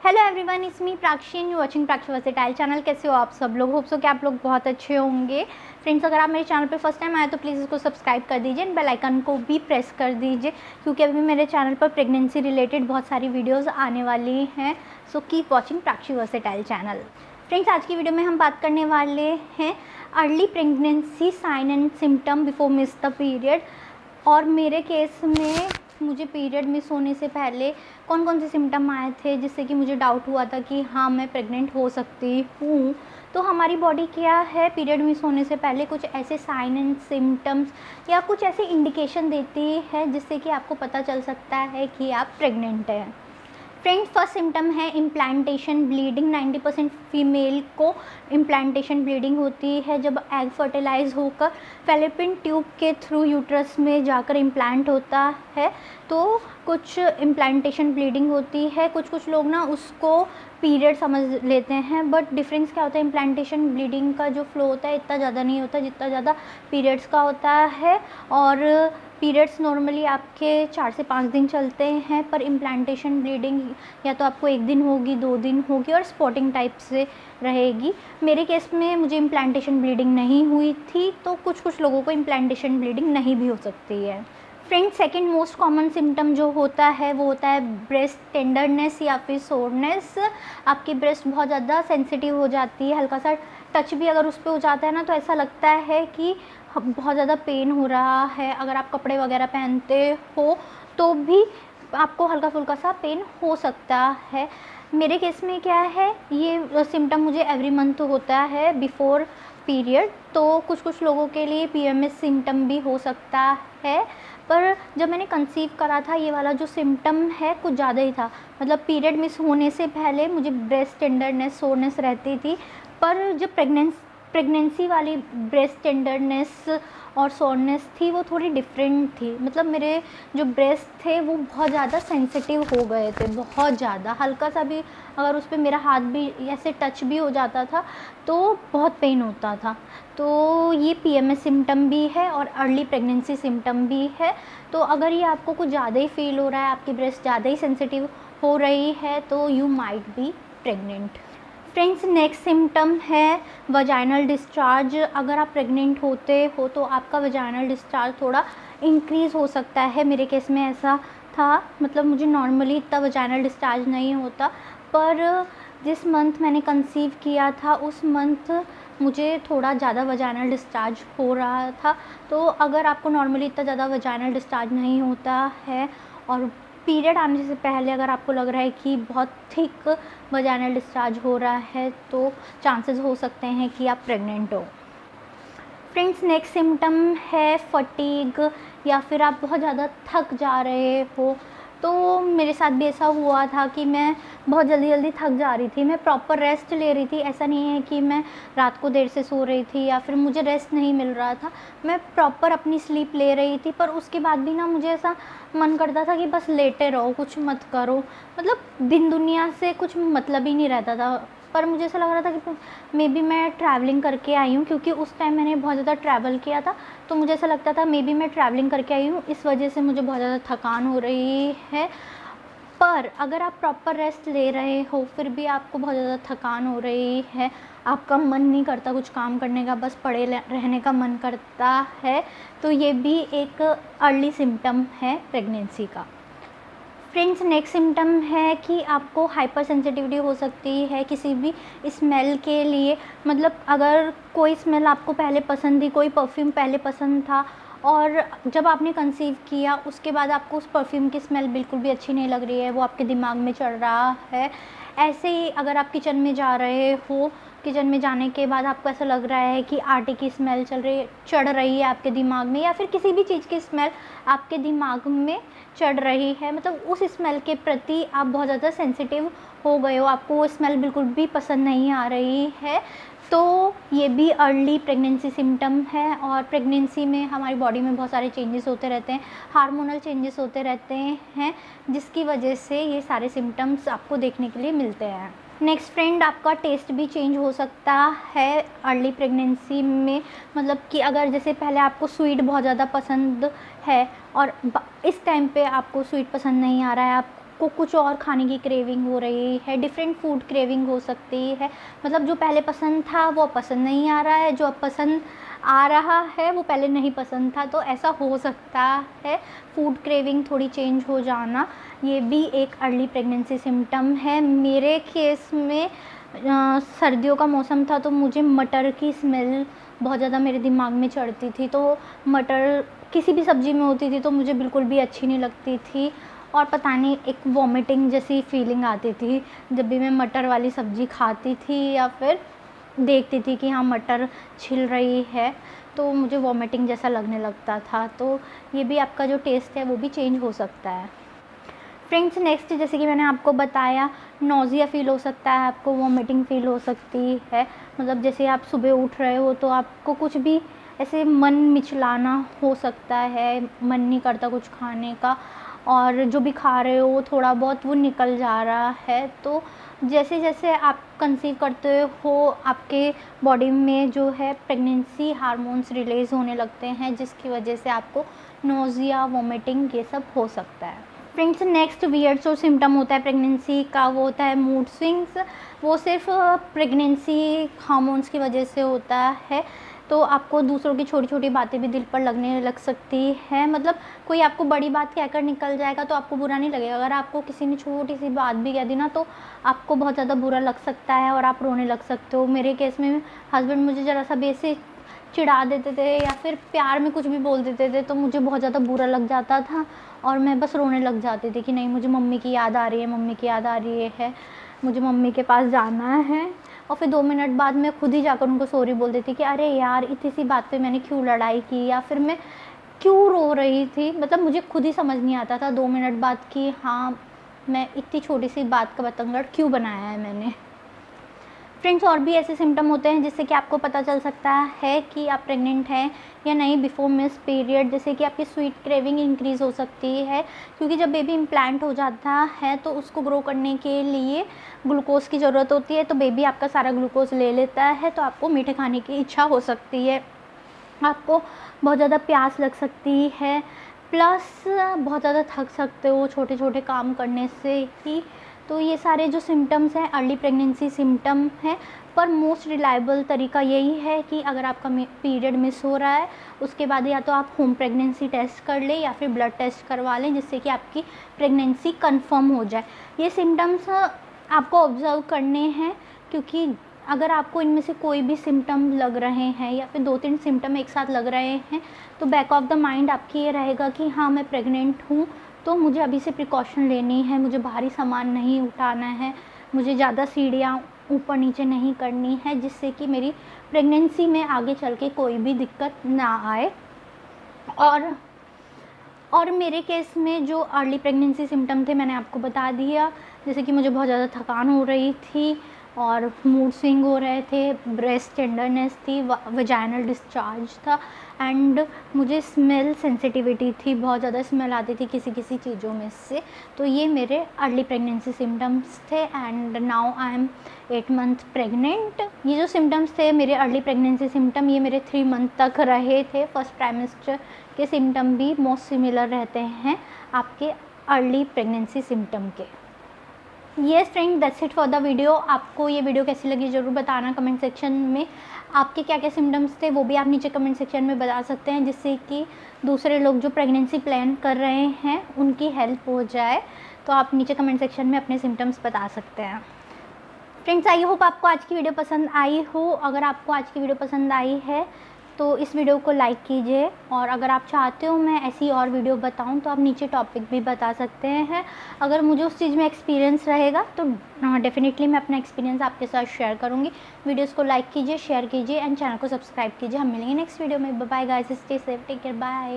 Hello everyone, it's me प्राक्षी and you watching प्राक्षी versatile channel. कैसे हो आप सब लोग? होप सो कि आप लोग बहुत अच्छे होंगे। फ्रेंड्स, अगर आप मेरे चैनल पे फर्स्ट टाइम आए तो प्लीज़ इसको सब्सक्राइब कर दीजिए एंड बेल आइकन को भी प्रेस कर दीजिए, क्योंकि अभी मेरे चैनल पर प्रेगनेंसी रिलेटेड बहुत सारी वीडियोज़ आने वाली हैं। So keep watching Prakshi versatile channel. Friends, आज की वीडियो में हम बात करने वाले हैं early pregnancy sign and symptom before miss the period. और मेरे केस में मुझे पीरियड मिस होने से पहले कौन कौन से सिम्टम आए थे जिससे कि मुझे डाउट हुआ था कि हाँ मैं प्रेग्नेंट हो सकती हूँ। तो हमारी बॉडी क्या है, पीरियड मिस होने से पहले कुछ ऐसे साइन एंड सिम्टम्स या कुछ ऐसे इंडिकेशन देती है जिससे कि आपको पता चल सकता है कि आप प्रेग्नेंट हैं। फ्रेंड्स, फर्स्ट सिम्टम है इम्प्लांटेशन ब्लीडिंग। 90% फीमेल को इम्प्लांटेशन ब्लीडिंग होती है जब एग फर्टिलाइज होकर फैलोपियन ट्यूब के थ्रू यूट्रस में जाकर इम्प्लांट होता है। तो कुछ इम्प्लांटेशन ब्लीडिंग होती है। कुछ लोग ना उसको पीरियड समझ लेते हैं, बट डिफरेंस क्या होता है, इम्प्लांटेशन ब्लीडिंग का जो फ्लो होता है इतना ज़्यादा नहीं होता जितना ज़्यादा पीरियड्स का होता है। और पीरियड्स नॉर्मली आपके 4 से 5 दिन चलते हैं, पर इम्प्लांटेशन ब्लीडिंग या तो आपको 1 दिन होगी, 2 दिन होगी और स्पॉटिंग टाइप से रहेगी। मेरे केस में मुझे इम्प्लांटेशन ब्लीडिंग नहीं हुई थी, तो कुछ लोगों को इम्प्लांटेशन ब्लीडिंग नहीं भी हो सकती है। Friends, second most common symptom जो होता है वो होता है ब्रेस्ट टेंडरनेस या फिर सोरनेस। आपकी ब्रेस्ट बहुत ज़्यादा सेंसिटिव हो जाती है, हल्का सा टच भी अगर उस पर हो जाता है ना तो ऐसा लगता है कि बहुत ज़्यादा पेन हो रहा है। अगर आप कपड़े वगैरह पहनते हो तो भी आपको हल्का फुल्का सा पेन हो सकता है। मेरे केस में क्या है, ये सिम्टम मुझे एवरी मंथ होता है बिफोर पीरियड। तो कुछ लोगों के लिए पीएमएस सिम्टम भी हो सकता है, पर जब मैंने कंसीव करा था ये वाला जो सिम्टम है कुछ ज़्यादा ही था। मतलब पीरियड मिस होने से पहले मुझे ब्रेस्ट टेंडरनेस सोरनेस रहती थी, पर जब प्रेगनेंसी वाली ब्रेस्ट टेंडरनेस और सोरनेस थी वो थोड़ी डिफरेंट थी। मतलब मेरे जो ब्रेस्ट थे वो बहुत ज़्यादा सेंसिटिव हो गए थे, बहुत ज़्यादा। हल्का सा भी अगर उस पर मेरा हाथ भी ऐसे टच भी हो जाता था तो बहुत पेन होता था। तो ये पीएमएस सिम्टम भी है और अर्ली प्रेगनेंसी सिम्टम भी है। तो अगर ये आपको कुछ ज़्यादा ही फील हो रहा है, आपकी ब्रेस्ट ज़्यादा ही सेंसिटिव हो रही है, तो you might be pregnant. Friends, next symptom है वजाइनल डिस्चार्ज। अगर आप प्रेग्नेंट होते हो तो आपका वजाइनल डिस्चार्ज थोड़ा इंक्रीज़ हो सकता है। मेरे केस में ऐसा था, मतलब मुझे नॉर्मली इतना वजाइनल डिस्चार्ज नहीं होता, पर जिस मंथ मैंने कंसीव किया था उस मंथ मुझे थोड़ा ज़्यादा वजाइनल डिस्चार्ज हो रहा था। तो अगर आपको नॉर्मली इतना ज़्यादा वजाइनल डिस्चार्ज नहीं होता है और पीरियड आने से पहले अगर आपको लग रहा है कि बहुत थिक वजाइनल डिस्चार्ज हो रहा है तो चांसेस हो सकते हैं कि आप प्रेग्नेंट हो। फ्रेंड्स, नेक्स्ट सिम्टम है फटीग, या फिर आप बहुत ज़्यादा थक जा रहे हो। तो मेरे साथ भी ऐसा हुआ था कि मैं बहुत जल्दी थक जा रही थी। मैं प्रॉपर रेस्ट ले रही थी, ऐसा नहीं है कि मैं रात को देर से सो रही थी या फिर मुझे रेस्ट नहीं मिल रहा था। मैं प्रॉपर अपनी स्लीप ले रही थी, पर उसके बाद भी ना मुझे ऐसा मन करता था कि बस लेटे रहो, कुछ मत करो। मतलब दिन दुनिया से कुछ मतलब ही नहीं रहता था। पर मुझे ऐसा लग रहा था कि मे बी मैं ट्रैवलिंग करके आई हूँ, क्योंकि उस टाइम मैंने बहुत ज़्यादा ट्रैवल किया था। तो मुझे ऐसा लगता था मे बी मैं ट्रैवलिंग करके आई हूँ, इस वजह से मुझे बहुत ज़्यादा थकान हो रही है। पर अगर आप प्रॉपर रेस्ट ले रहे हो फिर भी आपको बहुत ज़्यादा थकान हो रही है, आपका मन नहीं करता कुछ काम करने का, बस पड़े रहने का मन करता है, तो ये भी एक अर्ली सिम्टम है प्रेगनेंसी का। फ्रेंड्स, नेक्स्ट सिम्टम है कि आपको हाइपर सेंसिटिविटी हो सकती है किसी भी स्मेल के लिए। मतलब अगर कोई स्मेल आपको पहले पसंद थी, कोई परफ्यूम पहले पसंद था और जब आपने कंसीव किया उसके बाद आपको उस परफ्यूम की स्मेल बिल्कुल भी अच्छी नहीं लग रही है, वो आपके दिमाग में चढ़ रहा है। ऐसे ही अगर आप किचन में जा रहे हो, किचन में जाने के बाद आपको ऐसा लग रहा है कि आटे की स्मेल चढ़ रही है आपके दिमाग में, या फिर किसी भी चीज़ की स्मेल आपके दिमाग में चढ़ रही है, मतलब उस स्मेल के प्रति आप बहुत ज़्यादा सेंसिटिव हो गए हो, आपको वो स्मेल बिल्कुल भी पसंद नहीं आ रही है, तो ये भी अर्ली प्रेगनेंसी सिम्टम है। और प्रेगनेंसी में हमारी बॉडी में बहुत सारे चेंजेस होते रहते हैं, हार्मोनल चेंजेस होते रहते हैं, जिसकी वजह से ये सारे सिम्टम्स आपको देखने के लिए मिलते हैं। नेक्स्ट फ्रेंड, आपका टेस्ट भी चेंज हो सकता है अर्ली प्रेगनेंसी में। मतलब कि अगर जैसे पहले आपको स्वीट बहुत ज़्यादा पसंद है और इस टाइम पे आपको स्वीट पसंद नहीं आ रहा है, आप आपको कुछ और खाने की क्रेविंग हो रही है, डिफरेंट फूड क्रेविंग हो सकती है। मतलब जो पहले पसंद था वो अब पसंद नहीं आ रहा है, जो अब पसंद आ रहा है वो पहले नहीं पसंद था। तो ऐसा हो सकता है फूड क्रेविंग थोड़ी चेंज हो जाना, ये भी एक अर्ली प्रेगनेंसी सिम्टम है। मेरे केस में सर्दियों का मौसम था तो मुझे मटर की स्मेल बहुत ज़्यादा मेरे दिमाग में चढ़ती थी। तो मटर किसी भी सब्ज़ी में होती थी तो मुझे बिल्कुल भी अच्छी नहीं लगती थी, और पता नहीं एक वॉमिटिंग जैसी फीलिंग आती थी जब भी मैं मटर वाली सब्ज़ी खाती थी या फिर देखती थी कि हाँ मटर छिल रही है, तो मुझे वॉमिटिंग जैसा लगने लगता था। तो ये भी आपका जो टेस्ट है वो भी चेंज हो सकता है। फ्रेंड्स नेक्स्ट, जैसे कि मैंने आपको बताया, नोज़िया फ़ील हो सकता है, आपको वॉमिटिंग फ़ील हो सकती है। मतलब जैसे आप सुबह उठ रहे हो तो आपको कुछ भी ऐसे मन मिचलाना हो सकता है, मन नहीं करता कुछ खाने का, और जो भी खा रहे हो थोड़ा बहुत वो निकल जा रहा है। तो जैसे जैसे आप कंसीव करते हो आपके बॉडी में जो है प्रेगनेंसी हार्मोन्स रिलीज़ होने लगते हैं, जिसकी वजह से आपको नोज़िया, वॉमिटिंग ये सब हो सकता है। फ्रेंड्स नेक्स्ट वियर्ड जो सिम्टम होता है प्रेगनेंसी का वो होता है मूड स्विंग्स। वो सिर्फ प्रेगनेंसी हार्मोन्स की वजह से होता है। तो आपको दूसरों की छोटी छोटी बातें भी दिल पर लगने लग सकती है। मतलब कोई आपको बड़ी बात कहकर निकल जाएगा तो आपको बुरा नहीं लगेगा, अगर आपको किसी ने छोटी सी बात भी कह दी ना तो आपको बहुत ज़्यादा बुरा लग सकता है और आप रोने लग सकते हो। मेरे केस में हस्बैंड मुझे ज़रा सा बेसिक चिढ़ा देते थे या फिर प्यार में कुछ भी बोल देते थे तो मुझे बहुत ज़्यादा बुरा लग जाता था और मैं बस रोने लग जाती थी कि नहीं, मुझे मम्मी की याद आ रही है, मम्मी की याद आ रही है, मुझे मम्मी के पास जाना है। और फिर 2 मिनट बाद मैं खुद ही जाकर उनको सॉरी बोल देती कि अरे यार इतनी सी बात पे मैंने क्यों लड़ाई की या फिर मैं क्यों रो रही थी। मतलब मुझे खुद ही समझ नहीं आता था 2 मिनट बाद कि हाँ मैं इतनी छोटी सी बात का बतंगड़ क्यों बनाया है मैंने। फ्रेंड्स और भी ऐसे सिम्टम होते हैं जिससे कि आपको पता चल सकता है कि आप प्रेग्नेंट हैं या नहीं बिफोर मिस पीरियड। जैसे कि आपकी स्वीट क्रेविंग इंक्रीज़ हो सकती है, क्योंकि जब बेबी इम्प्लांट हो जाता है तो उसको ग्रो करने के लिए ग्लूकोज की ज़रूरत होती है। तो बेबी आपका सारा ग्लूकोज ले लेता है, तो आपको मीठे खाने की इच्छा हो सकती है, आपको बहुत ज़्यादा प्यास लग सकती है, प्लस बहुत ज़्यादा थक सकते हो छोटे छोटे काम करने से ही। तो ये सारे जो सिम्टम्स हैं अर्ली प्रेगनेंसी सिम्टम हैं। पर मोस्ट रिलायबल तरीका यही है कि अगर आपका पीरियड मिस हो रहा है उसके बाद या तो आप होम प्रेगनेंसी टेस्ट कर लें या फिर ब्लड टेस्ट करवा लें, जिससे कि आपकी प्रेगनेंसी कंफर्म हो जाए। ये सिम्टम्स आपको ऑब्ज़र्व करने हैं, क्योंकि अगर आपको इनमें से कोई भी सिम्टम लग रहे हैं या फिर 2-3 सिम्टम एक साथ लग रहे हैं तो बैक ऑफ द माइंड आपकी ये रहेगा कि हाँ मैं प्रेग्नेंट हूँ, तो मुझे अभी से प्रिकॉशन लेनी है, मुझे भारी सामान नहीं उठाना है, मुझे ज़्यादा सीढ़ियाँ ऊपर नीचे नहीं करनी है, जिससे कि मेरी प्रेगनेंसी में आगे चल के कोई भी दिक्कत ना आए। और मेरे केस में जो अर्ली प्रेगनेंसी सिम्टम थे मैंने आपको बता दिया, जैसे कि मुझे बहुत ज़्यादा थकान हो रही थी और मूड स्विंग हो रहे थे, ब्रेस्ट टेंडरनेस थी, वजाइनल डिस्चार्ज था, एंड मुझे स्मेल सेंसिटिविटी थी, बहुत ज़्यादा स्मेल आती थी किसी किसी चीज़ों में से। तो ये मेरे अर्ली प्रेगनेंसी सिम्टम्स थे and now I am 8 month pregnant. ये जो सिम्टम्स थे मेरे अर्ली प्रेगनेंसी सिम्टम, ये मेरे 3 मंथ तक रहे थे। फर्स्ट ट्राइमेस्टर के सिम्टम भी मोस्ट सिमिलर रहते हैं आपके अर्ली प्रेगनेंसी सिम्टम के। Yes friend, that's it for the video. आपको ये वीडियो कैसी लगी ज़रूर बताना कमेंट सेक्शन में। आपके क्या क्या सिम्टम्स थे वो भी आप नीचे कमेंट सेक्शन में बता सकते हैं, जिससे कि दूसरे लोग जो प्रेगनेंसी प्लान कर रहे हैं उनकी हेल्प हो जाए। तो आप नीचे कमेंट सेक्शन में अपने सिम्टम्स बता सकते हैं। फ्रेंड्स आई होप आपको आज की वीडियो पसंद आई हो। अगर आपको आज की वीडियो पसंद आई है तो इस वीडियो को लाइक कीजिए, और अगर आप चाहते हो मैं ऐसी और वीडियो बताऊं तो आप नीचे टॉपिक भी बता सकते हैं। अगर मुझे उस चीज़ में एक्सपीरियंस रहेगा तो डेफिनेटली मैं अपना एक्सपीरियंस आपके साथ शेयर करूंगी। वीडियोस को लाइक कीजिए, शेयर कीजिए एंड चैनल को सब्सक्राइब कीजिए। हम मिलेंगे नेक्स्ट वीडियो में। Bye guys, stay safe, take care, bye.